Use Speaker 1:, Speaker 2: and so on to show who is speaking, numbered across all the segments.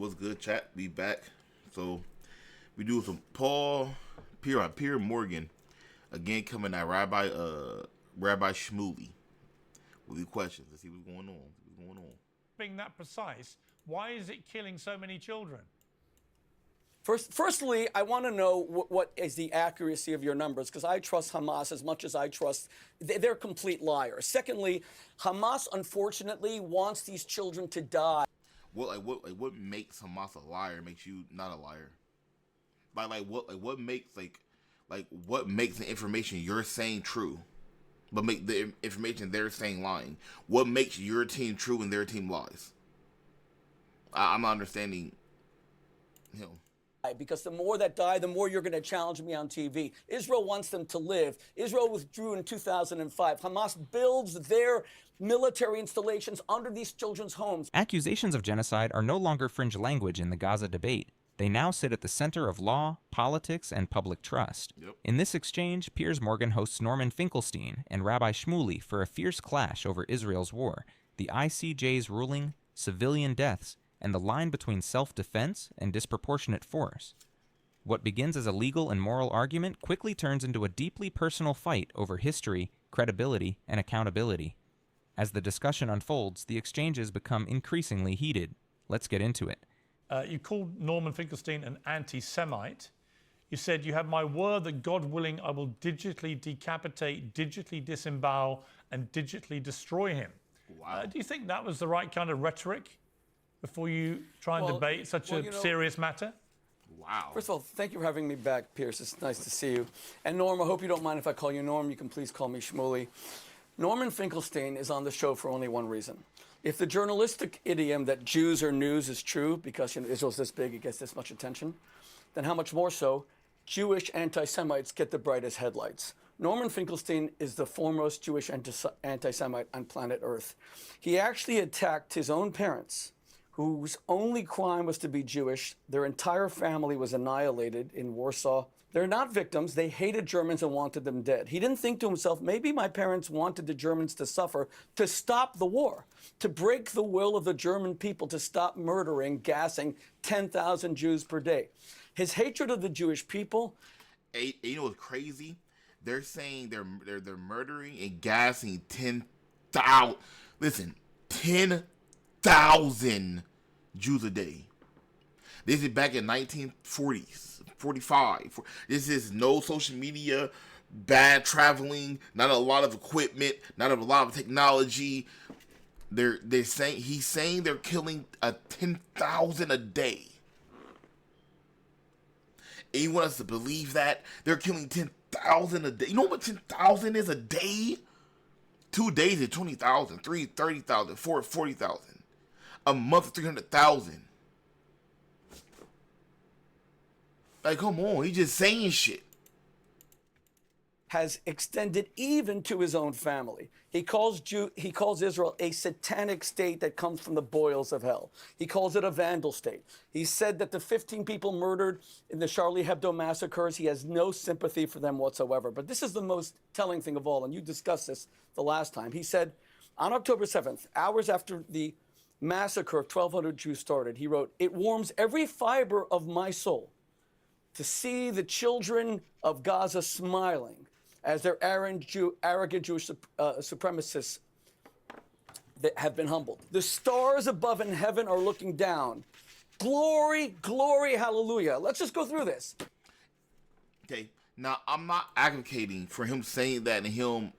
Speaker 1: What's good, chat? We back. So we do some Piers Morgan again coming at Rabbi Shmuley with the questions. Let's see what's going on.
Speaker 2: Being that precise, why is it killing so many children?
Speaker 3: Firstly, I want to know what is the accuracy of your numbers, because I trust Hamas as much as I trust. They're complete liars. Secondly, Hamas unfortunately wants these children to die.
Speaker 1: What makes Hamas a liar makes you not a liar? What makes the information you're saying true, but make the information they're saying lying? What makes your team true and their team lies? I'm not understanding him.
Speaker 3: Because the more that die, the more you're going to challenge me on TV. Israel wants them to live. Israel withdrew in 2005. Hamas builds their military installations under these children's homes.
Speaker 4: Accusations of genocide are no longer fringe language in the Gaza debate. They now sit at the center of law, politics, and public trust.
Speaker 1: Yep.
Speaker 4: In this exchange, Piers Morgan hosts Norman Finkelstein and Rabbi Shmuley for a fierce clash over Israel's war, the ICJ's ruling, civilian deaths, and the line between self-defense and disproportionate force. What begins as a legal and moral argument quickly turns into a deeply personal fight over history, credibility, and accountability. As the discussion unfolds, the exchanges become increasingly heated. Let's get into it.
Speaker 2: You called Norman Finkelstein an anti-Semite. You said, "You have my word that God willing, I will digitally decapitate, digitally disembowel, and digitally destroy him."
Speaker 1: Wow.
Speaker 2: Do you think that was the right kind of rhetoric before you try and debate such a serious matter?
Speaker 1: Wow.
Speaker 3: First of all, thank you for having me back, Piers. It's nice to see you. And Norm, I hope you don't mind if I call you Norm. You can please call me Shmuley. Norman Finkelstein is on the show for only one reason. If the journalistic idiom that Jews are news is true, because Israel's this big, it gets this much attention, then how much more so Jewish anti-Semites get the brightest headlights. Norman Finkelstein is the foremost Jewish anti-Semite on planet Earth. He actually attacked his own parents, whose only crime was to be Jewish. Their entire family was annihilated in Warsaw. They're not victims. They hated Germans and wanted them dead. He didn't think to himself, maybe my parents wanted the Germans to suffer to stop the war, to break the will of the German people, to stop murdering, gassing 10,000 Jews per day. His hatred of the Jewish people.
Speaker 1: You know what's crazy? They're saying they're murdering and gassing 10,000. Listen, 10,000 Jews a day. This is back in 1940s, 45. This is no social media, bad traveling, not a lot of equipment, not a lot of technology. He's saying they're killing 10,000 a day. And you want us to believe that they're killing 10,000 a day? You know what 10,000 is a day? 2 days is 20,000, 3 30,000, 4 40,000. A month 300,000. Like, come on, he's just saying shit.
Speaker 3: Has extended even to his own family. He calls Israel a satanic state that comes from the boils of hell. He calls it a vandal state. He said that the 15 people murdered in the Charlie Hebdo massacres, he has no sympathy for them whatsoever. But this is the most telling thing of all, and you discussed this the last time. He said, on October 7th, hours after the massacre of 1,200 Jews started, he wrote, "It warms every fiber of my soul to see the children of Gaza smiling as their arrogant Jewish supremacists that have been humbled. The stars above in heaven are looking down. Glory, glory, hallelujah." Let's just go through this.
Speaker 1: Okay, now I'm not advocating for him saying that and him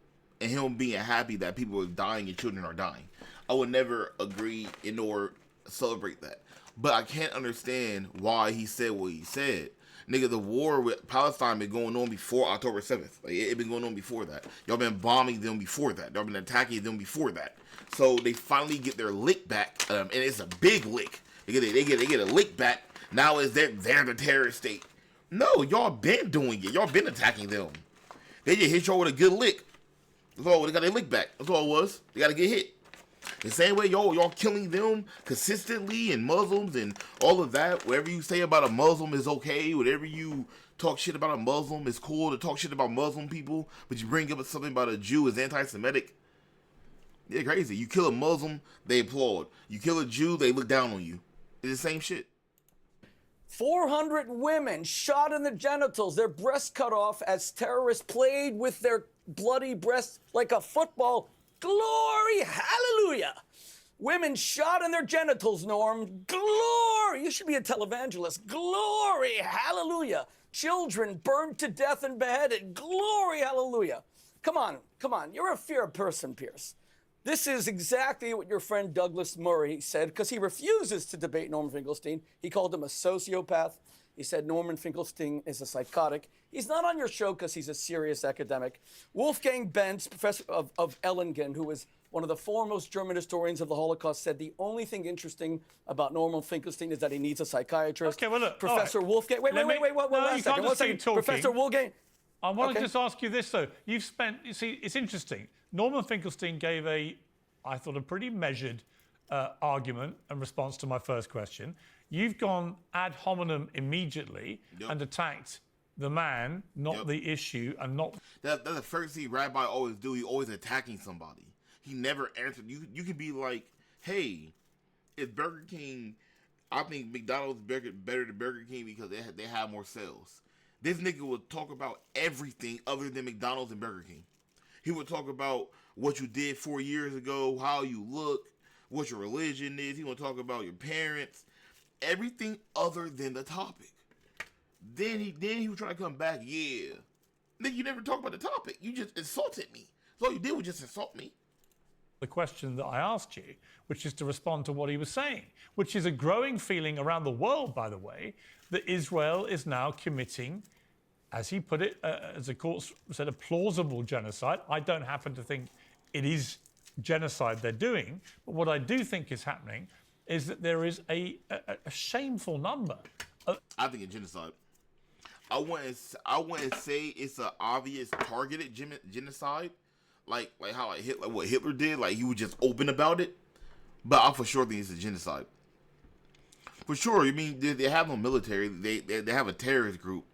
Speaker 1: being happy that people are dying and children are dying. I would never agree nor celebrate that. But I can't understand why he said what he said. Nigga, the war with Palestine been going on before October 7th. Like, it been going on before that. Y'all been bombing them before that. Y'all been attacking them before that. So they finally get their lick back, and it's a big lick. They get a lick back. Now is they're the terrorist state. No, y'all been doing it. Y'all been attacking them. They just hit y'all with a good lick. That's all. They got their lick back. That's all it was. They got to get hit. The same way y'all killing them consistently, and Muslims and all of that. Whatever you say about a Muslim is okay. Whatever you talk shit about a Muslim, it's cool to talk shit about Muslim people. But you bring up something about a Jew is anti-Semitic. Yeah, crazy. You kill a Muslim, they applaud. You kill a Jew, they look down on you. It's the same shit.
Speaker 3: 400 women shot in the genitals, their breasts cut off as terrorists played with their bloody breasts like a football. Glory, hallelujah. Women shot in their genitals, Norm. Glory. You should be a televangelist. Glory, hallelujah. Children burned to death and beheaded. Glory, hallelujah. Come on, come on. You're a fair person, Piers. This is exactly what your friend Douglas Murray said, because he refuses to debate Norman Finkelstein. He called him a sociopath. He said Norman Finkelstein is a psychotic. He's not on your show because he's a serious academic. Wolfgang Benz, professor of Ellingen, who was one of the foremost German historians of the Holocaust, said the only thing interesting about Norman Finkelstein is that he needs a psychiatrist.
Speaker 2: Okay, well, look.
Speaker 3: Professor
Speaker 2: all right.
Speaker 3: Wolfgang, wait,
Speaker 2: No,
Speaker 3: one second. Professor Wolfgang.
Speaker 2: I want to
Speaker 3: Okay.
Speaker 2: just ask you this, though. You see, it's interesting. Norman Finkelstein gave I thought, a pretty measured argument in response to my first question. You've gone ad hominem immediately and attacked the man, not the issue, and not...
Speaker 1: That's the first thing Rabbi always do. He always attacking somebody. He never answered. You can be like, hey, is Burger King... I think McDonald's better than Burger King because they have more sales. This nigga would talk about everything other than McDonald's and Burger King. He would talk about what you did 4 years ago, how you look, what your religion is. He would talk about your parents. Everything other than the topic. Then he would try to come back, yeah. Nigga, you never talk about the topic. You just insulted me. So all you did was just insult me.
Speaker 2: The question that I asked you, which is to respond to what he was saying, which is a growing feeling around the world, by the way, that Israel is now committing, as he put it, as the court said, a plausible genocide. I don't happen to think it is genocide they're doing, but what I do think is happening is that there is a shameful number.
Speaker 1: I think it's genocide. I wouldn't say it's an obvious targeted genocide, like how what Hitler did, like he was just open about it. But I for sure think it's a genocide. For sure, I mean they have no military. They have a terrorist group.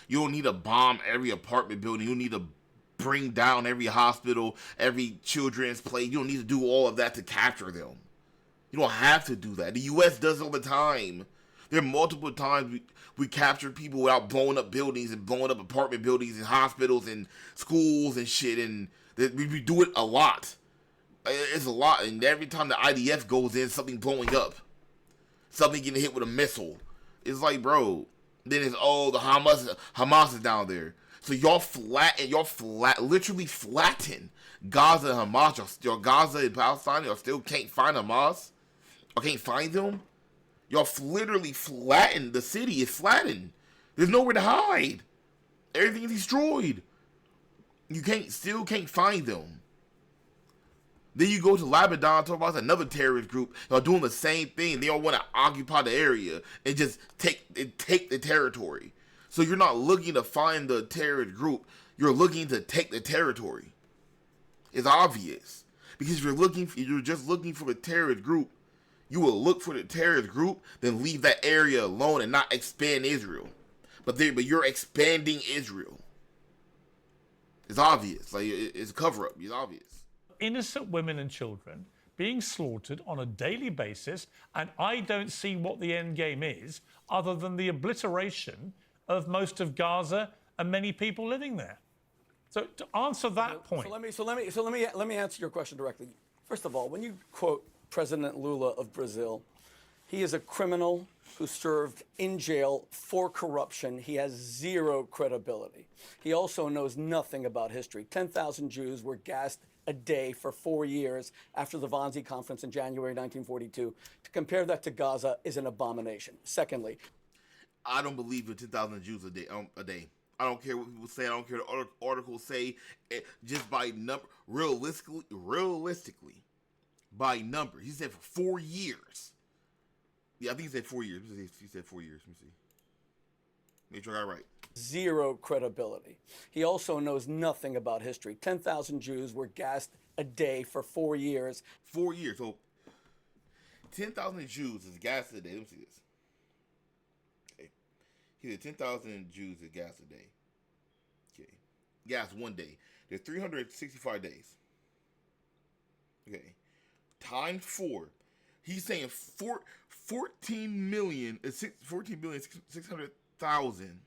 Speaker 1: You don't need to bomb every apartment building. You don't need to bring down every hospital, every children's place. You don't need to do all of that to capture them. You don't have to do that. The U.S. does it all the time. There are multiple times we capture people without blowing up buildings and blowing up apartment buildings and hospitals and schools and shit. And we do it a lot. It's a lot. And every time the IDF goes in, something blowing up. Something getting hit with a missile. It's like, bro. Then it's, the Hamas is down there. So y'all literally flatten Gaza and Hamas. Y'all Gaza and Palestine, y'all still can't find Hamas? Y'all can't find them? Y'all literally flatten the city. It's flattened. There's nowhere to hide. Everything is destroyed. You still can't find them. Then you go to Lebanon, talk about another terrorist group. Y'all doing the same thing. They all want to occupy the area and just take the territory. So you're not looking to find the terrorist group. You're looking to take the territory. It's obvious. Because you're just looking for the terrorist group. You will look for the terrorist group, then leave that area alone and not expand Israel. But you're expanding Israel. It's obvious. Like it's a cover-up. It's obvious.
Speaker 2: Innocent women and children being slaughtered on a daily basis, and I don't see what the end game is other than the obliteration of most of Gaza and many people living there. So to answer that point,
Speaker 3: So let me answer your question directly. First of all, when you quote President Lula of Brazil, he is a criminal who served in jail for corruption. He has zero credibility. He also knows nothing about history. 10,000 Jews were gassed a day for 4 years after the Wannsee Conference in January 1942. To compare that to Gaza is an abomination. Secondly,
Speaker 1: I don't believe in 10,000 Jews a day. I don't care what people say. I don't care what articles say. Just by number, realistically, by number. He said for 4 years. Yeah, I think he said 4 years. He said 4 years. Let me see. Make sure I got it right.
Speaker 3: Zero credibility. He also knows nothing about history. 10,000 Jews were gassed a day for 4 years.
Speaker 1: 4 years. So 10,000 Jews is gassed a day. Let me see this. Okay. He said 10,000 Jews is gassed a day. Okay. Gas 1 day. There's 365 days. Okay. Times 4. He's saying 14,600,000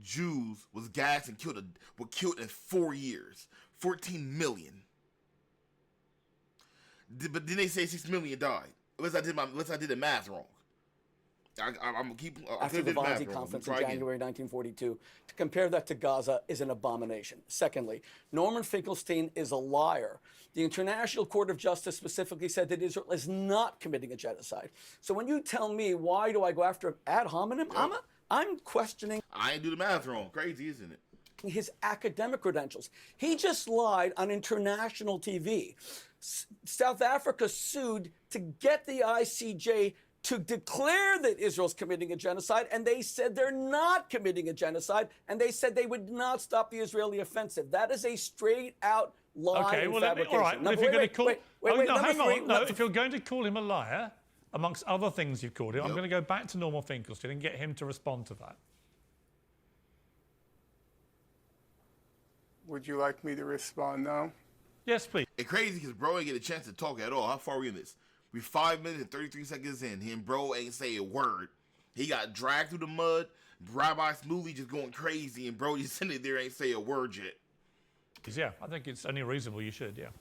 Speaker 1: Jews was gassed and were killed in 4 years. 14 million. But then they say 6 million died. Unless I did the math wrong. I'm gonna keep
Speaker 3: after the Wannsee Conference in January 1942. To compare that to Gaza is an abomination. Secondly, Norman Finkelstein is a liar. The International Court of Justice specifically said that Israel is not committing a genocide. So when you tell me why do I go after ad hominem, I'm questioning.
Speaker 1: I ain't do the math wrong. Crazy, isn't it?
Speaker 3: His academic credentials. He just lied on international TV. South Africa sued to get the ICJ to declare that Israel's committing a genocide, and they said they're not committing a genocide, and they said they would not stop the Israeli offensive. That is a straight-out lie.
Speaker 2: Okay, well,
Speaker 3: fabrication.
Speaker 2: all right. If you're going to call, hang on.
Speaker 3: No,
Speaker 2: if you're going to call him a liar, amongst other things you've called him, I'm going to go back to Norman Finkelstein and get him to respond to that.
Speaker 5: Would you like me to respond now?
Speaker 2: Yes, please.
Speaker 1: It's crazy because bro ain't get a chance to talk at all. How far are we in this? We 5 minutes and 33 seconds in. Him, bro, ain't say a word. He got dragged through the mud. Rabbi Shmuley just going crazy, and bro just sitting there ain't say a word yet.
Speaker 2: Yeah, I think it's only reasonable you should, yeah.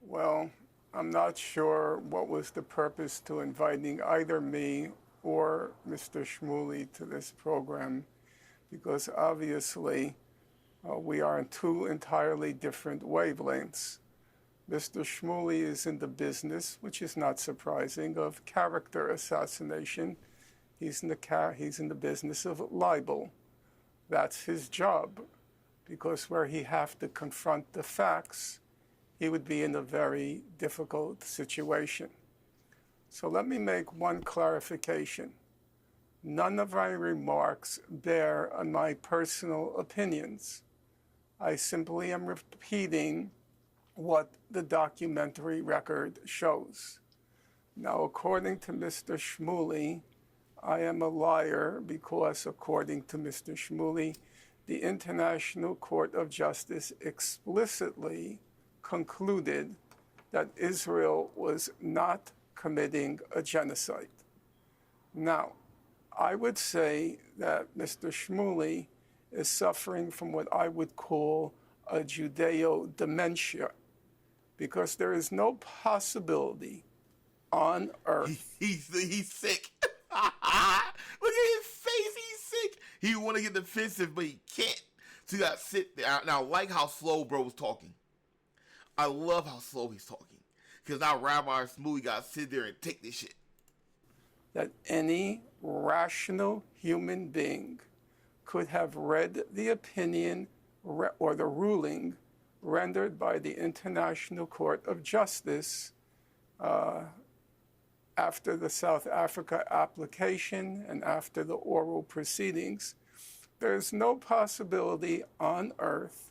Speaker 5: Well, I'm not sure what was the purpose to inviting either me or Mr. Shmuley to this program, because obviously we are on two entirely different wavelengths. Mr. Shmuley is in the business, which is not surprising, of character assassination. He's in the business of libel. That's his job, because where he have to confront the facts, he would be in a very difficult situation. So let me make one clarification. None of my remarks bear on my personal opinions. I simply am repeating what the documentary record shows. Now, according to Mr. Shmuley, I am a liar because, according to Mr. Shmuley, the International Court of Justice explicitly concluded that Israel was not committing a genocide. Now, I would say that Mr. Shmuley is suffering from what I would call a Judeo-dementia, because there is no possibility on earth.
Speaker 1: He's sick. Look at his face. He's sick. He want to get defensive, but he can't. So you got to sit there. Now, I like how slow bro was talking. I love how slow he's talking. Because now Rabbi Shmuley got to sit there and take this shit.
Speaker 5: That any rational human being could have read the opinion or the ruling rendered by the International Court of Justice after the South Africa application and after the oral proceedings. There's no possibility on earth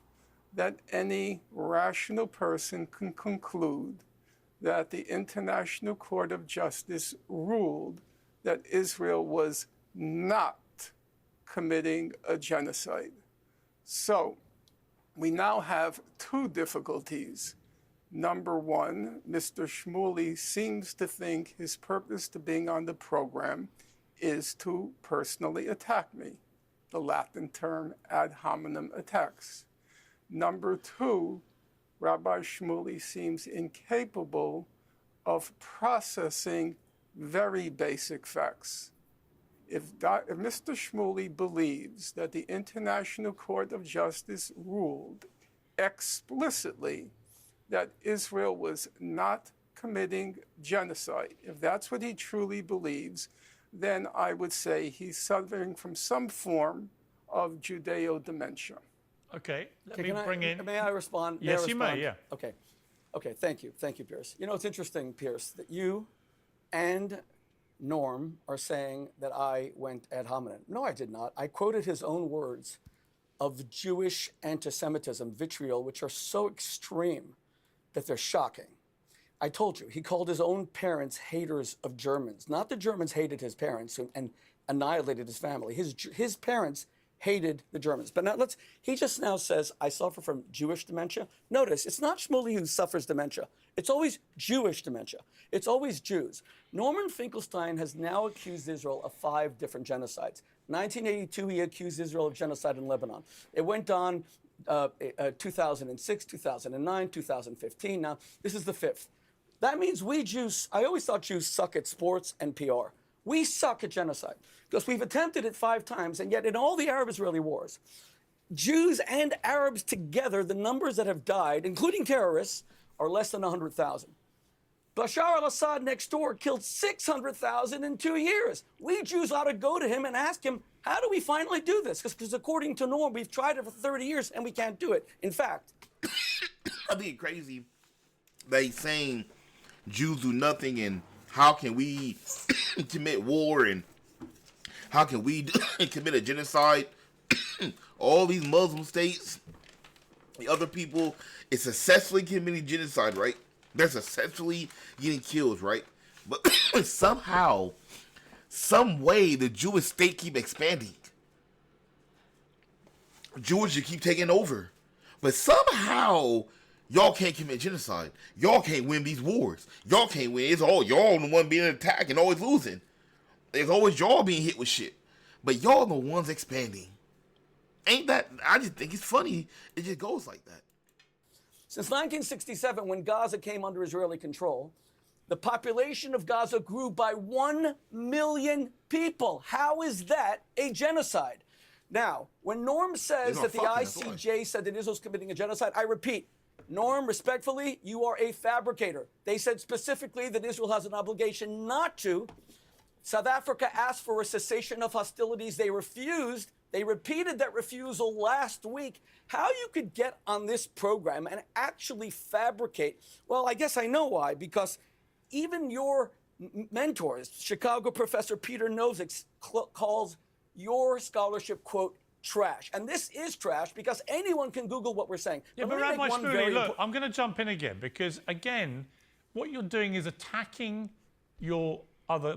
Speaker 5: that any rational person can conclude that the International Court of Justice ruled that Israel was not committing a genocide. So we now have two difficulties. Number one, Mr. Shmuley seems to think his purpose to being on the program is to personally attack me, the Latin term ad hominem attacks. Number two, Rabbi Shmuley seems incapable of processing very basic facts. If Mr. Shmuley believes that the International Court of Justice ruled explicitly that Israel was not committing genocide, if that's what he truly believes, then I would say he's suffering from some form of Judeo-dementia.
Speaker 2: Okay,
Speaker 3: May I respond?
Speaker 2: Yes, you may, yeah.
Speaker 3: Okay, thank you, Piers. You know, it's interesting, Piers, that you and Norm are saying that I went ad hominem. No, I did not. I quoted his own words of Jewish anti-Semitism, vitriol, which are so extreme that they're shocking. I told you, he called his own parents haters of Germans. Not the Germans hated his parents and annihilated his family. His parents hated the Germans. But now he just now says, I suffer from Jewish dementia. Notice, it's not Shmuley who suffers dementia. It's always Jewish dementia. It's always Jews. Norman Finkelstein has now accused Israel of 5 different genocides. 1982, he accused Israel of genocide in Lebanon. It went on 2006, 2009, 2015. Now, this is the 5th. That means we Jews, I always thought Jews suck at sports and PR. We suck at genocide because we've attempted it 5 times, and yet in all the Arab-Israeli wars, Jews and Arabs together, the numbers that have died, including terrorists, are less than 100,000. Bashar al-Assad next door killed 600,000 in 2 years. We Jews ought to go to him and ask him, how do we finally do this? Because according to Norm, we've tried it for 30 years and we can't do it. In fact,
Speaker 1: I think it's crazy that he's saying Jews do nothing and how can we commit war and how can we commit a genocide? All these Muslim states, the other people, is successfully committing genocide, right? They're successfully getting killed, right? But somehow, some way, the Jewish state keep expanding. Jews just keep taking over. But somehow, y'all can't commit genocide. Y'all can't win these wars. Y'all can't win. It's all y'all the one being attacked and always losing. It's always y'all being hit with shit. But y'all the ones expanding. Ain't that, I just think it's funny. It just goes like that.
Speaker 3: since 1967, when Gaza came under Israeli control, the population of Gaza grew by 1 million people. How is that a genocide? Now, when Norm says that the ICJ said that Israel's committing a genocide, I repeat, Norm, respectfully, you are a fabricator. They said specifically that Israel has an obligation not to. South Africa asked for a cessation of hostilities. They refused. They repeated that refusal last week. How you could get on this program and actually fabricate, well, I guess I know why, because even your mentors, Chicago professor Peter Nozick, calls your scholarship, quote, trash. And this is trash because anyone can Google what we're saying.
Speaker 2: Yeah, but Rabbi Shmuley, look, I'm going to jump in again because, again, what you're doing is attacking your other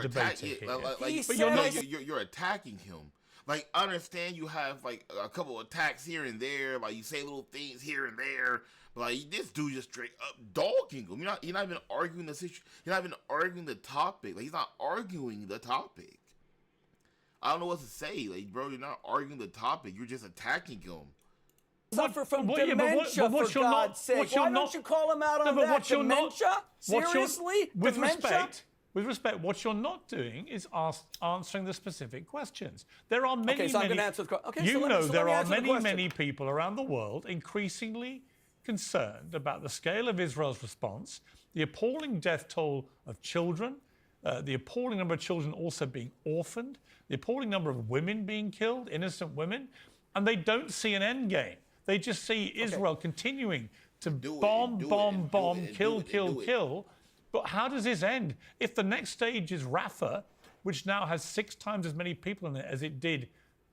Speaker 2: debater here.
Speaker 1: But you're attacking him. Like, I understand you have, like, a couple of attacks here and there. Like, you say little things here and there. But, like, this dude just straight up dogging him. You're not even arguing the situation. You're not even arguing the topic. Like, he's not arguing the topic. I don't know what to say. Like, bro, you're not arguing the topic. You're just attacking him.
Speaker 3: Suffer from dementia, for God's sake. Why don't you call him out on that? Dementia? Seriously?
Speaker 2: With respect, what you're not doing is answering the specific questions. There are many, many people around the world increasingly concerned about the scale of Israel's response, the appalling death toll of children, the appalling number of children also being orphaned, the appalling number of women being killed, innocent women, and they don't see an end game. They just see Israel continuing to bomb, kill. But how does this end? If the next stage is Rafah, which now has 6 times as many people in it as it did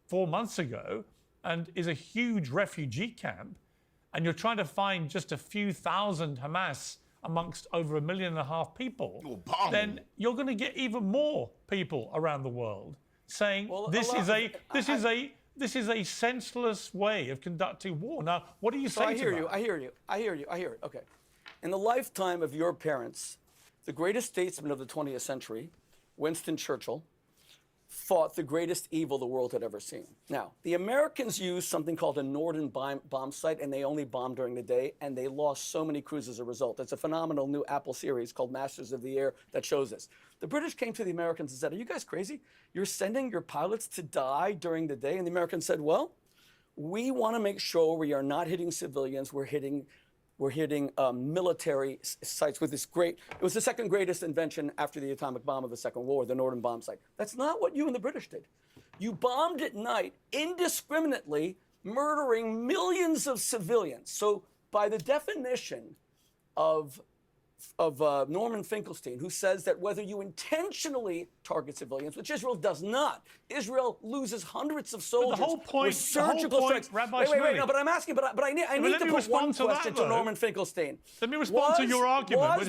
Speaker 2: 4 months ago, and is a huge refugee camp, and you're trying to find just a few thousand Hamas amongst over 1.5 million people, then you're going to get even more people around the world saying this is a senseless way of conducting war. Now, what do you say to that?
Speaker 3: I hear you. Okay. In the lifetime of your parents, the greatest statesman of the 20th century, Winston Churchill, fought the greatest evil the world had ever seen. Now, the Americans used something called a Norden bomb sight, and they only bombed during the day, and they lost so many crews as a result. It's a phenomenal new Apple series called Masters of the Air that shows this. The British came to the Americans and said, are you guys crazy? You're sending your pilots to die during the day? And the Americans said, well, we want to make sure we are not hitting civilians. We're hitting military sites with this it was the second greatest invention after the atomic bomb of the Second World War, the Norden bomb sight. That's not what you and the British did. You bombed at night indiscriminately, murdering millions of civilians. So by the definition of Norman Finkelstein, who says that whether you intentionally target civilians, which Israel does not, Israel loses hundreds of soldiers.
Speaker 2: But the whole point,
Speaker 3: strikes.
Speaker 2: Rabbi
Speaker 3: Wait, no, but I'm asking, but I need to put one question to Norman Finkelstein.
Speaker 2: Let me respond to your argument.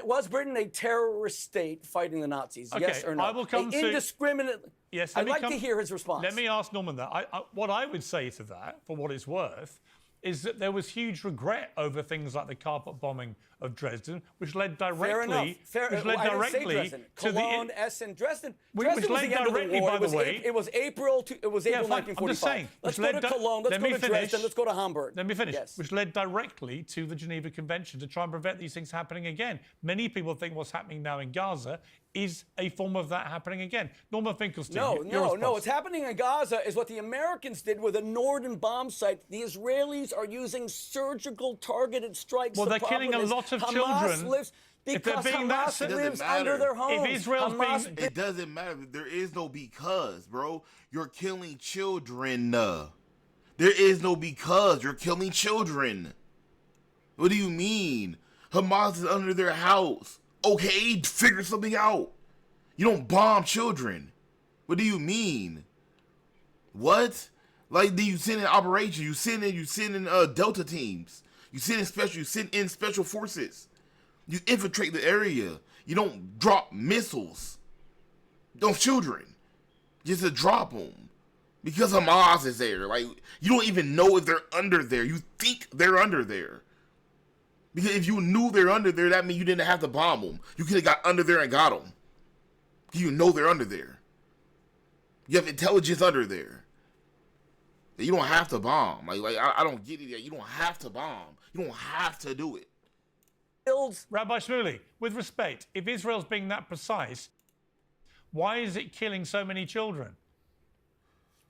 Speaker 3: Was Britain a terrorist state fighting the Nazis?
Speaker 2: Okay,
Speaker 3: yes or no?
Speaker 2: I will come
Speaker 3: indiscriminately.
Speaker 2: Yes,
Speaker 3: I'd like to hear his response.
Speaker 2: Let me ask Norman that. What I would say to that, for what it's worth, is that there was huge regret over things like the carpet bombing of Dresden, which led directly,
Speaker 3: Fair enough.
Speaker 2: led
Speaker 3: I didn't say
Speaker 2: directly
Speaker 3: Dresden.
Speaker 2: to
Speaker 3: Cologne, Essen, Dresden.
Speaker 2: Which
Speaker 3: Dresden was
Speaker 2: led
Speaker 3: the end of the
Speaker 2: directly,
Speaker 3: war.
Speaker 2: by the way.
Speaker 3: It was April. It was April
Speaker 2: fine. I'm just
Speaker 3: 1945.
Speaker 2: saying,
Speaker 3: Let's
Speaker 2: which
Speaker 3: go
Speaker 2: led
Speaker 3: to Cologne. Let's
Speaker 2: let
Speaker 3: go
Speaker 2: me
Speaker 3: to
Speaker 2: finish.
Speaker 3: Dresden. Let's go to Hamburg.
Speaker 2: Let me finish.
Speaker 3: Yes.
Speaker 2: Which led directly to the Geneva Convention to try and prevent these things happening again. Many people think what's happening now in Gaza is a form of that happening again. Norman Finkelstein.
Speaker 3: No. What's happening in Gaza is what the Americans did with the Norden bomb site. The Israelis are using surgical targeted strikes.
Speaker 2: Well,
Speaker 3: The
Speaker 2: they're killing a
Speaker 3: problem is
Speaker 2: lot of
Speaker 3: Hamas
Speaker 2: children.
Speaker 3: Lives
Speaker 2: If they're
Speaker 3: because
Speaker 2: being that
Speaker 3: Hamas
Speaker 2: sick-
Speaker 3: lives
Speaker 1: It doesn't
Speaker 3: under
Speaker 1: matter.
Speaker 3: their homes.
Speaker 2: If Israel's
Speaker 3: Hamas
Speaker 1: It doesn't matter. There is no because, bro. You're killing children. There is no because. You're killing children. What do you mean? Hamas is under their house. Okay, figure something out. You don't bomb children. What do you mean? What? Like, do you send in operations? You send in Delta teams. You send in special forces. You infiltrate the area. You don't drop missiles on children just to drop them because Hamas is there. Like, you don't even know if they're under there. You think they're under there. Because if you knew they're under there, that means you didn't have to bomb them. You could have got under there and got them. You know they're under there. You have intelligence under there. You don't have to bomb. I don't get it. You don't have to bomb. You don't have to do it.
Speaker 2: Rabbi Shmuley, with respect, if Israel's being that precise, why is it killing so many children?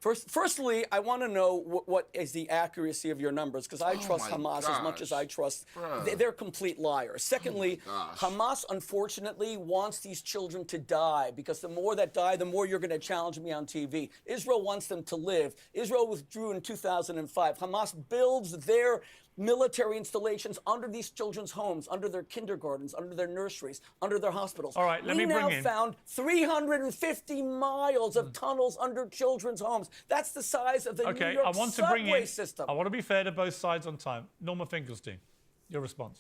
Speaker 3: Firstly, I want to know what is the accuracy of your numbers, because I trust
Speaker 1: my
Speaker 3: Hamas as much as I trust.
Speaker 1: Bruh.
Speaker 3: They're complete liars. Secondly, Hamas unfortunately wants these children to die, because the more that die, the more you're going to challenge me on TV. Israel wants them to live. Israel withdrew in 2005. Hamas builds their military installations under these children's homes, under their kindergartens, under their nurseries, under their hospitals.
Speaker 2: All right, let me bring
Speaker 3: now
Speaker 2: in-
Speaker 3: found 350 miles of tunnels under children's homes. That's the size of the New
Speaker 2: Okay,
Speaker 3: York
Speaker 2: I want to
Speaker 3: subway
Speaker 2: bring in.
Speaker 3: system.
Speaker 2: I want to be fair to both sides on time. Norman Finkelstein, your response.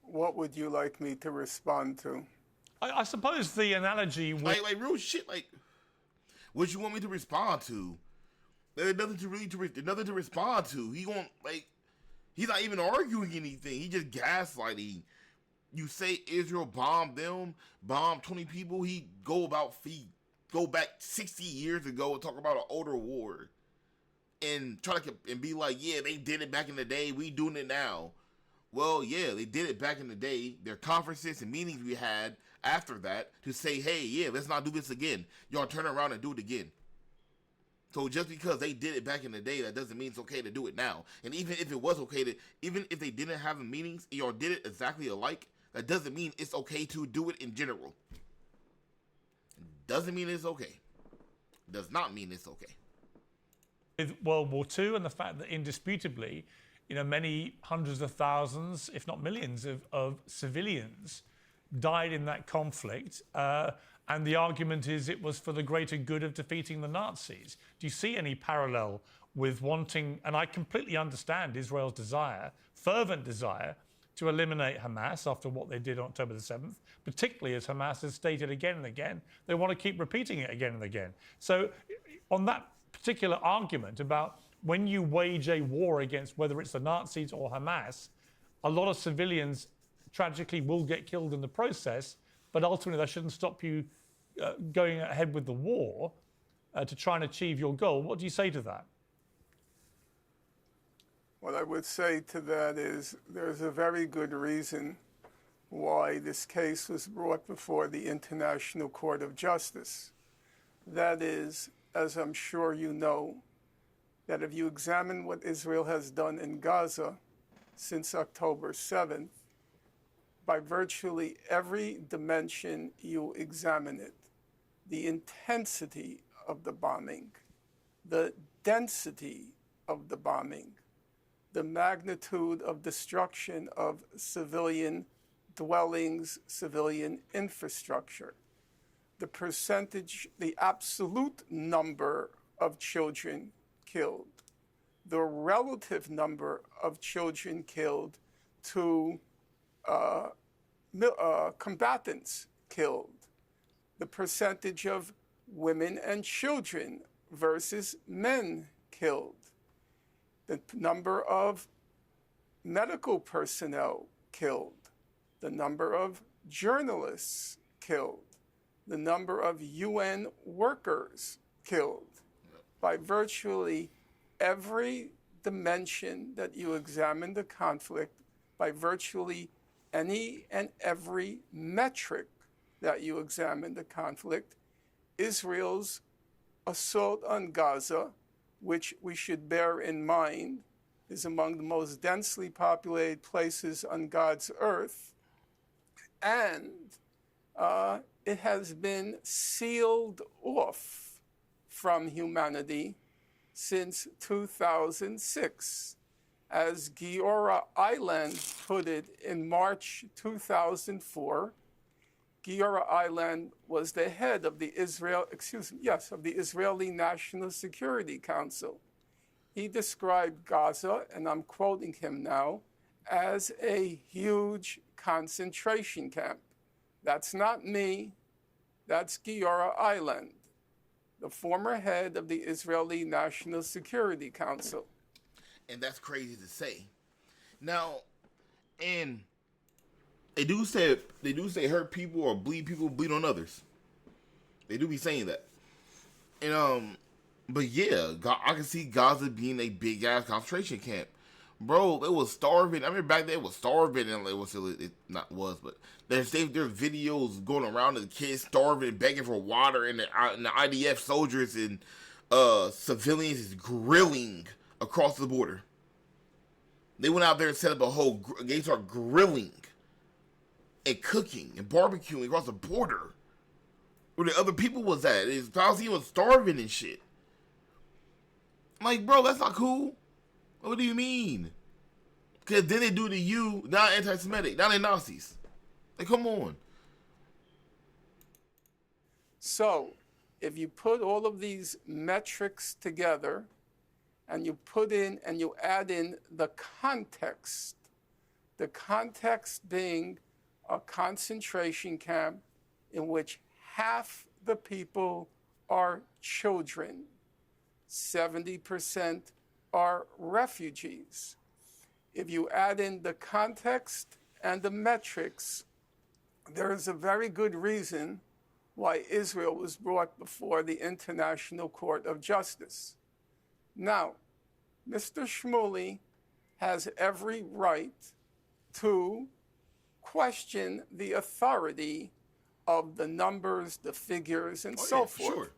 Speaker 5: What would you like me to respond to?
Speaker 2: I suppose the analogy with
Speaker 1: Like real shit. Like, what you want me to respond to? There's nothing to respond to. He's not even arguing anything. He just gaslighting. You say Israel bombed them, bombed 20 people. He go back 60 years ago and talk about an older war, and try to and be like, yeah, they did it back in the day. We doing it now. Well, yeah, they did it back in the day. There are conferences and meetings we had after that to say, hey, yeah, let's not do this again. Y'all turn around and do it again. So just because they did it back in the day, that doesn't mean it's okay to do it now. And even if it was okay even if they didn't have the meetings, y'all did it exactly alike, that doesn't mean it's okay to do it in general. Doesn't mean it's okay. Does not mean it's okay.
Speaker 2: with World War II and the fact that indisputably, many hundreds of thousands, if not millions, of civilians died in that conflict. And the argument is it was for the greater good of defeating the Nazis. Do you see any parallel with wanting, and I completely understand Israel's desire, fervent desire, to eliminate Hamas after what they did on October the 7th, particularly as Hamas has stated again and again, they want to keep repeating it again and again. So on that particular argument about when you wage a war against whether it's the Nazis or Hamas, a lot of civilians tragically will get killed in the process, but ultimately that shouldn't stop you going ahead with the war to try and achieve your goal. What do you say to that?
Speaker 5: What I would say to that is there's a very good reason why this case was brought before the International Court of Justice. That is, as I'm sure you know, that if you examine what Israel has done in Gaza since October 7th, by virtually every dimension you examine it, the intensity of the bombing, the density of the bombing, the magnitude of destruction of civilian dwellings, civilian infrastructure, the percentage, the absolute number of children killed, the relative number of children killed to combatants killed, the percentage of women and children versus men killed. the number of medical personnel killed, the number of journalists killed, the number of UN workers killed, by virtually every dimension that you examine the conflict, by virtually any and every metric that you examine the conflict, Israel's assault on Gaza, which we should bear in mind is among the most densely populated places on God's earth, and it has been sealed off from humanity since 2006. As Giora Island put it in March 2004, Giora Island was the head of the Israeli National Security Council. He described Gaza, and I'm quoting him now, as a huge concentration camp. That's not me, that's Giora Island, the former head of the Israeli National Security Council.
Speaker 1: And that's crazy to say. Now, and they do say hurt people or bleed on others. They do be saying that. And but yeah, I can see Gaza being a big ass concentration camp. Bro, it was starving. I mean, back then it was starving, and but there's videos going around of the kids starving, begging for water, and the IDF soldiers and civilians is grilling across the border. They went out there and set up they started grilling and cooking and barbecuing across the border where the other people was at. Palestine was starving and shit. I'm like, bro, that's not cool. What do you mean? Because then they do it to you, not anti-Semitic, not they Nazis. Like, come on.
Speaker 5: So, if you put all of these metrics together, and you add in the context being a concentration camp in which half the people are children, 70% are refugees. If you add in the context and the metrics, there is a very good reason why Israel was brought before the International Court of Justice. Now, Mr. Shmuley has every right to question the authority of the numbers, the figures, and so forth. Sure.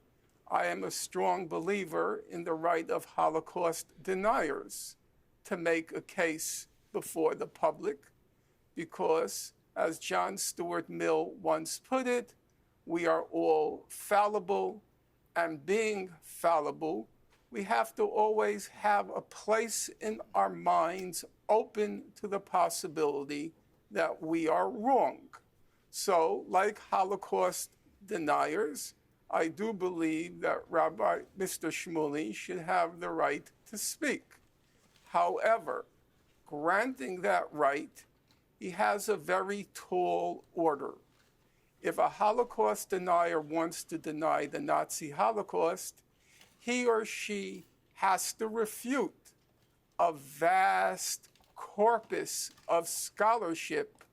Speaker 5: I am a strong believer in the right of Holocaust deniers to make a case before the public because, as John Stuart Mill once put it, we are all fallible, and being fallible, we have to always have a place in our minds open to the possibility that we are wrong. So, like Holocaust deniers, I do believe that Rabbi Mr. Shmuley should have the right to speak. However, granting that right, he has a very tall order. If a Holocaust denier wants to deny the Nazi Holocaust, he or she has to refute a vast corpus of scholarship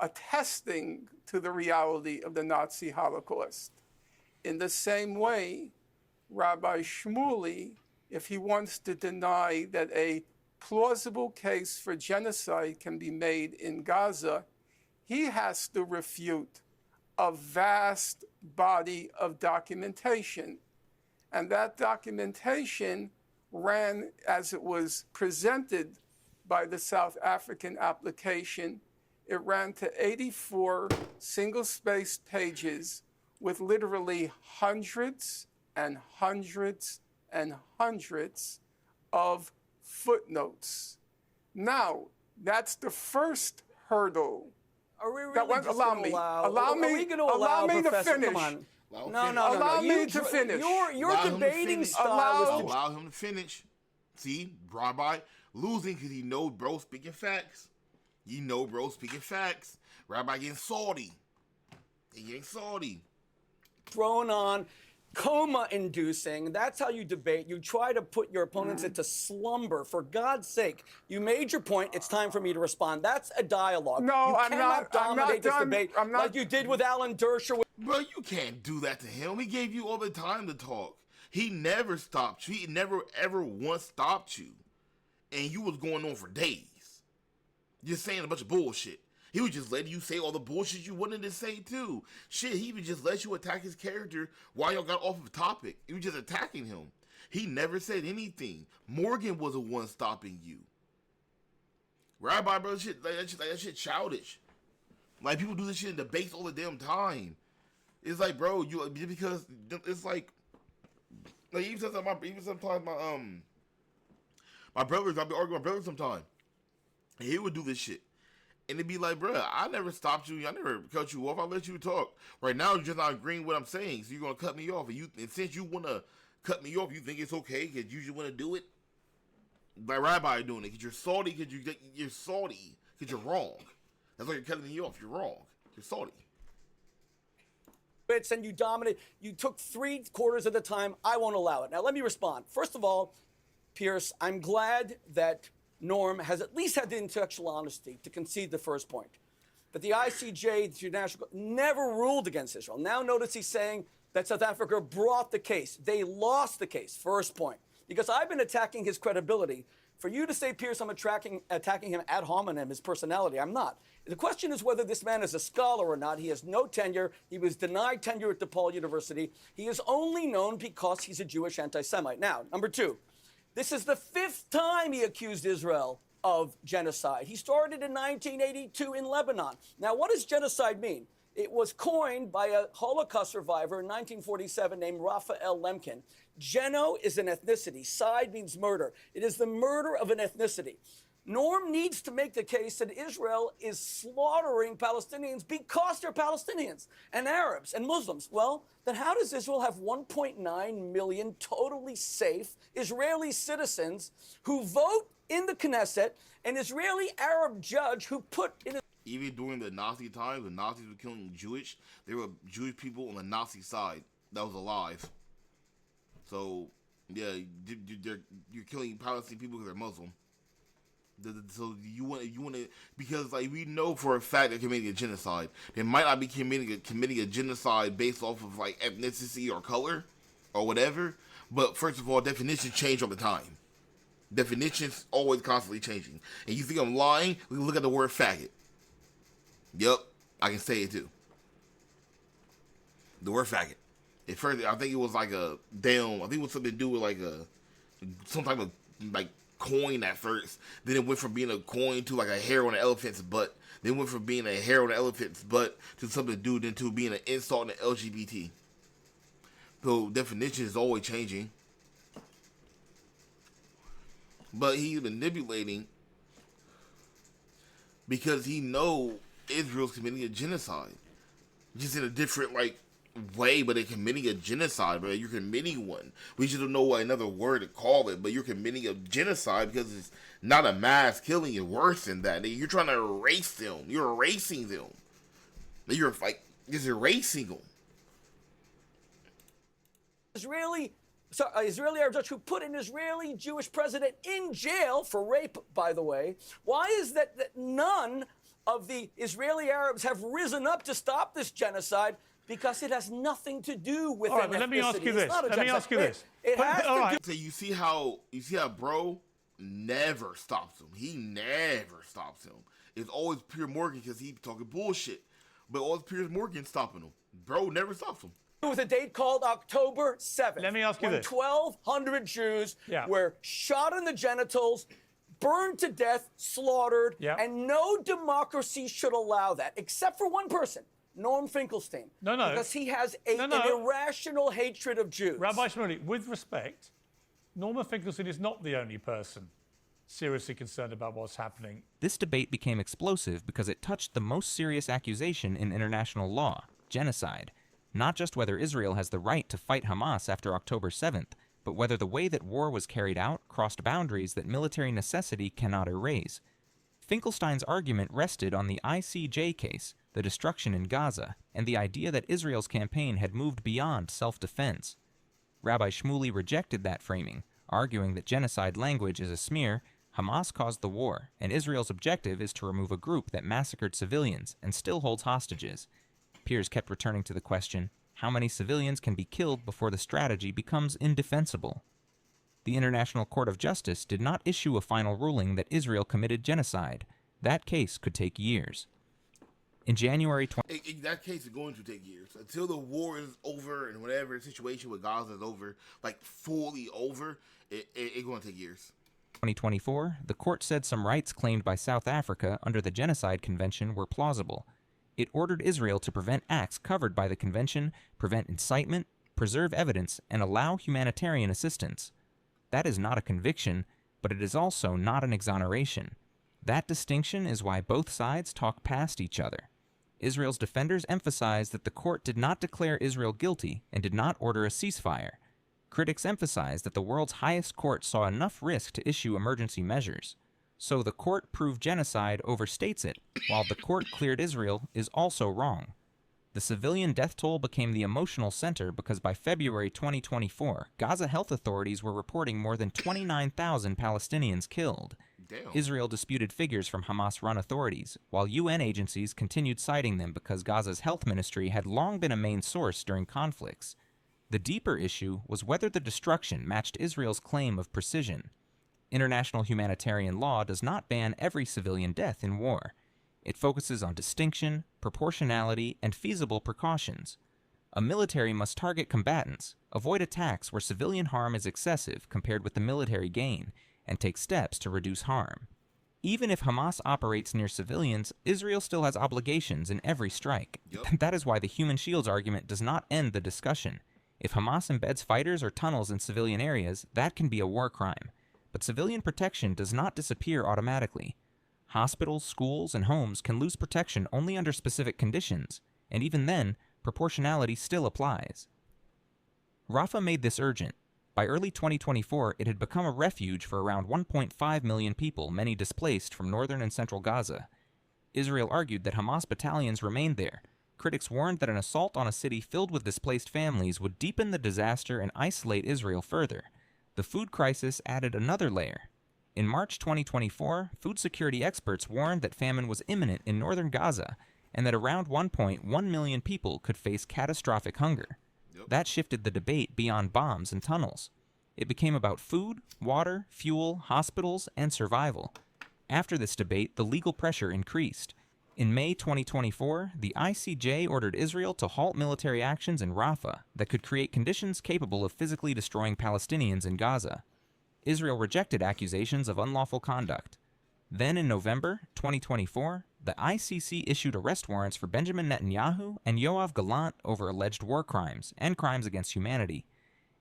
Speaker 5: attesting to the reality of the Nazi Holocaust. In the same way, Rabbi Shmuley, if he wants to deny that a plausible case for genocide can be made in Gaza, he has to refute a vast body of documentation. And that documentation ran, as it was presented by the South African application, it ran to 84 single-spaced pages with literally hundreds and hundreds and hundreds of footnotes. Now, that's the first hurdle.
Speaker 3: Are we really
Speaker 5: that went,
Speaker 3: just
Speaker 5: allow
Speaker 3: going
Speaker 5: me,
Speaker 3: to allow?
Speaker 5: allow me,
Speaker 3: are we going to allow
Speaker 5: me to
Speaker 3: Professor,
Speaker 5: finish.
Speaker 3: Come on.
Speaker 1: Allow
Speaker 3: No.
Speaker 5: Allow me to finish.
Speaker 3: Your debating style is
Speaker 1: Allow him to finish. See, Rabbi losing because he knows bro speaking facts. You know bro speaking facts. Rabbi getting salty. He getting salty.
Speaker 3: thrown on. coma-inducing. That's how you debate. You try to put your opponents into slumber. For God's sake, you made your point. It's time for me to respond. That's a dialogue.
Speaker 5: No,
Speaker 3: you
Speaker 5: I'm
Speaker 3: cannot
Speaker 5: not- I'm not
Speaker 3: dominate this
Speaker 5: done.
Speaker 3: debate
Speaker 5: I'm not-
Speaker 3: like you did with Alan Dershowitz.
Speaker 1: Bro, you can't do that to him. He gave you all the time to talk. He never stopped you. He never ever once stopped you. And you was going on for days. Just saying a bunch of bullshit. He would just let you say all the bullshit you wanted to say too. Shit, he would just let you attack his character while y'all got off of topic. You were just attacking him. He never said anything. Morgan was the one stopping you. Rabbi, bro, that shit childish. Like, people do this shit in debates all the damn time. It's like, bro, because it's like even sometimes my brothers, I'll be arguing with my brothers sometimes. And he would do this shit. And it'd be like, bro, I never stopped you. I never cut you off. I let you talk. Right now, you're just not agreeing with what I'm saying. So you're going to cut me off. And since you want to cut me off, you think it's okay because you just want to do it? Like Rabbi doing it because you're salty because you're salty because you're wrong. That's why you're cutting me off. You're wrong. You're salty.
Speaker 3: And you dominate. You took 3/4 of the time. I won't allow it. Now, let me respond. First of all, Piers, I'm glad that Norm has at least had the intellectual honesty to concede the first point. That the ICJ, the International, never ruled against Israel. Now notice he's saying that South Africa brought the case. They lost the case, first point. Because I've been attacking his credibility. For you to say, Piers, I'm attacking him ad hominem, his personality, I'm not. The question is whether this man is a scholar or not. He has no tenure. He was denied tenure at DePaul University. He is only known because he's a Jewish anti-Semite. Now, number two, this is the 5th time he accused Israel of genocide. He started in 1982 in Lebanon. Now, what does genocide mean? It was coined by a Holocaust survivor in 1947 named Raphael Lemkin. Geno is an ethnicity. Side means murder. It is the murder of an ethnicity. Norm needs to make the case that Israel is slaughtering Palestinians because they're Palestinians and Arabs and Muslims. Well, then how does Israel have 1.9 million totally safe Israeli citizens who vote in the Knesset, an Israeli Arab judge who put in a...
Speaker 1: Even during the Nazi times, when Nazis were killing Jewish, there were Jewish people on the Nazi side that was alive. So, yeah, you're killing Palestinian people because they're Muslim. So you want to, because like we know for a fact they're committing a genocide. They might not be committing a genocide based off of like ethnicity or color or whatever. But first of all, definitions change all the time. Definitions always constantly changing. And you think I'm lying? We can look at the word faggot. Yep, I can say it too. The word faggot. At first, I think it was like I think it was something to do with like some type of like coin at first. Then it went from being a coin to like a hair on an elephant's butt. Then it went from being a hair on an elephant's butt to something to do then to being an insult to LGBT. So definition is always changing. But he's manipulating because he know Israel's committing a genocide. Just in a different like way, but they're committing a genocide, bro. You're committing one. We just don't know what another word to call it, but you're committing a genocide because it's not a mass killing. It's worse than that. You're trying to erase them. You're erasing them. You're like just erasing them.
Speaker 3: Israeli Arab judge who put an Israeli Jewish president in jail for rape, by the way. Why is that none of the Israeli Arabs have risen up to stop this genocide? Because it has nothing to do with
Speaker 2: all right, but let me ask you this. Let me ask you this.
Speaker 3: It has
Speaker 2: all right.
Speaker 1: So you see how bro never stops him. He never stops him. It's always Piers Morgan because he's talking bullshit. But always Piers Morgan stopping him. Bro never stops him.
Speaker 3: With a date called October 7th.
Speaker 2: Let me ask you
Speaker 3: when
Speaker 2: this.
Speaker 3: 1,200 Jews were shot in the genitals, burned to death, slaughtered, and no democracy should allow that, except for one person. Norm Finkelstein.
Speaker 2: No.
Speaker 3: Because he has an irrational hatred of Jews.
Speaker 2: Rabbi Shmuley, with respect, Norman Finkelstein is not the only person seriously concerned about what's happening.
Speaker 4: This debate became explosive because it touched the most serious accusation in international law, genocide. Not just whether Israel has the right to fight Hamas after October 7th, but whether the way that war was carried out crossed boundaries that military necessity cannot erase. Finkelstein's argument rested on the ICJ case, the destruction in Gaza, and the idea that Israel's campaign had moved beyond self-defense. Rabbi Shmuley rejected that framing, arguing that genocide language is a smear. Hamas caused the war, and Israel's objective is to remove a group that massacred civilians and still holds hostages. Piers kept returning to the question, how many civilians can be killed before the strategy becomes indefensible? The International Court of Justice did not issue a final ruling that Israel committed genocide. That case could take years. In January
Speaker 1: In that case, it's going to take years until the war is over and whatever situation with Gaza is over, like fully over. It's going to take years.
Speaker 4: 2024, the court said some rights claimed by South Africa under the Genocide Convention were plausible. It ordered Israel to prevent acts covered by the convention, prevent incitement, preserve evidence, and allow humanitarian assistance. That is not a conviction, but it is also not an exoneration. That distinction is why both sides talk past each other. Israel's defenders emphasize that the court did not declare Israel guilty and did not order a ceasefire. Critics emphasize that the world's highest court saw enough risk to issue emergency measures. So the court proved genocide overstates it, while the court cleared Israel is also wrong. The civilian death toll became the emotional center because by February 2024, Gaza health authorities were reporting more than 29,000 Palestinians killed.
Speaker 1: Damn.
Speaker 4: Israel disputed figures from Hamas-run authorities, while UN agencies continued citing them because Gaza's health ministry had long been a main source during conflicts. The deeper issue was whether the destruction matched Israel's claim of precision. International humanitarian law does not ban every civilian death in war. It focuses on distinction, proportionality, and feasible precautions. A military must target combatants, avoid attacks where civilian harm is excessive compared with the military gain, and take steps to reduce harm. Even if Hamas operates near civilians, Israel still has obligations in every strike.
Speaker 1: Yep.
Speaker 4: That is why the human shields argument does not end the discussion. If Hamas embeds fighters or tunnels in civilian areas, that can be a war crime. But civilian protection does not disappear automatically. Hospitals, schools, and homes can lose protection only under specific conditions, and even then, proportionality still applies. Rafah made this urgent. By early 2024, it had become a refuge for around 1.5 million people, many displaced from northern and central Gaza. Israel argued that Hamas battalions remained there. Critics warned that an assault on a city filled with displaced families would deepen the disaster and isolate Israel further. The food crisis added another layer. In March 2024, food security experts warned that famine was imminent in northern Gaza and that around 1.1 million people could face catastrophic hunger.
Speaker 1: Yep.
Speaker 4: That shifted the debate beyond bombs and tunnels. It became about food, water, fuel, hospitals, and survival. After this debate, the legal pressure increased. In May 2024, the ICJ ordered Israel to halt military actions in Rafah that could create conditions capable of physically destroying Palestinians in Gaza. Israel rejected accusations of unlawful conduct. Then in November 2024, the ICC issued arrest warrants for Benjamin Netanyahu and Yoav Gallant over alleged war crimes and crimes against humanity.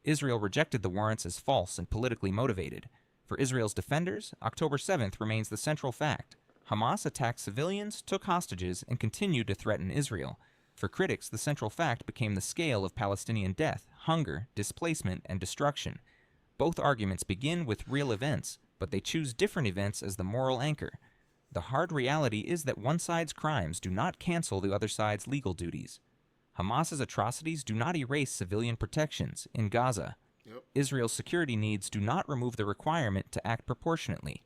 Speaker 4: Israel rejected the warrants as false and politically motivated. For Israel's defenders, October 7th remains the central fact. Hamas attacked civilians, took hostages, and continued to threaten Israel. For critics, the central fact became the scale of Palestinian death, hunger, displacement, and destruction. Both arguments begin with real events, but they choose different events as the moral anchor. The hard reality is that one side's crimes do not cancel the other side's legal duties. Hamas's atrocities do not erase civilian protections in Gaza.
Speaker 1: Yep.
Speaker 4: Israel's security needs do not remove the requirement to act proportionately.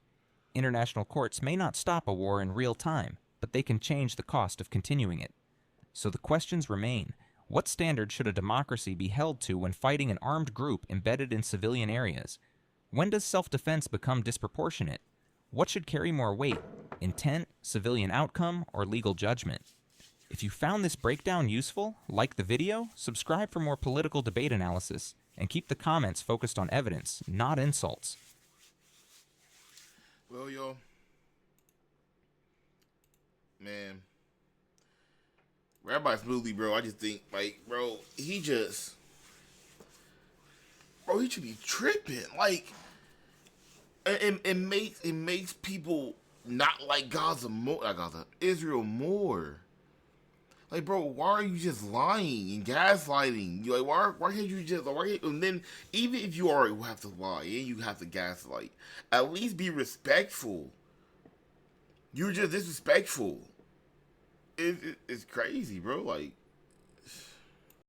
Speaker 4: International courts may not stop a war in real time, but they can change the cost of continuing it. So the questions remain. What standard should a democracy be held to when fighting an armed group embedded in civilian areas? When does self-defense become disproportionate? What should carry more weight? Intent, civilian outcome, or legal judgment? If you found this breakdown useful, like the video, subscribe for more political debate analysis, and keep the comments focused on evidence, not insults.
Speaker 1: Well, yo, man, Rabbi Shmuley, bro, I just think, like, bro, he should be tripping. Like, it makes people not like Israel more. Like, bro, why are you just lying and gaslighting? You like, why can't you just, and then, even if you already have to lie and you have to gaslight, at least be respectful. You're just disrespectful. It's crazy, bro. Like,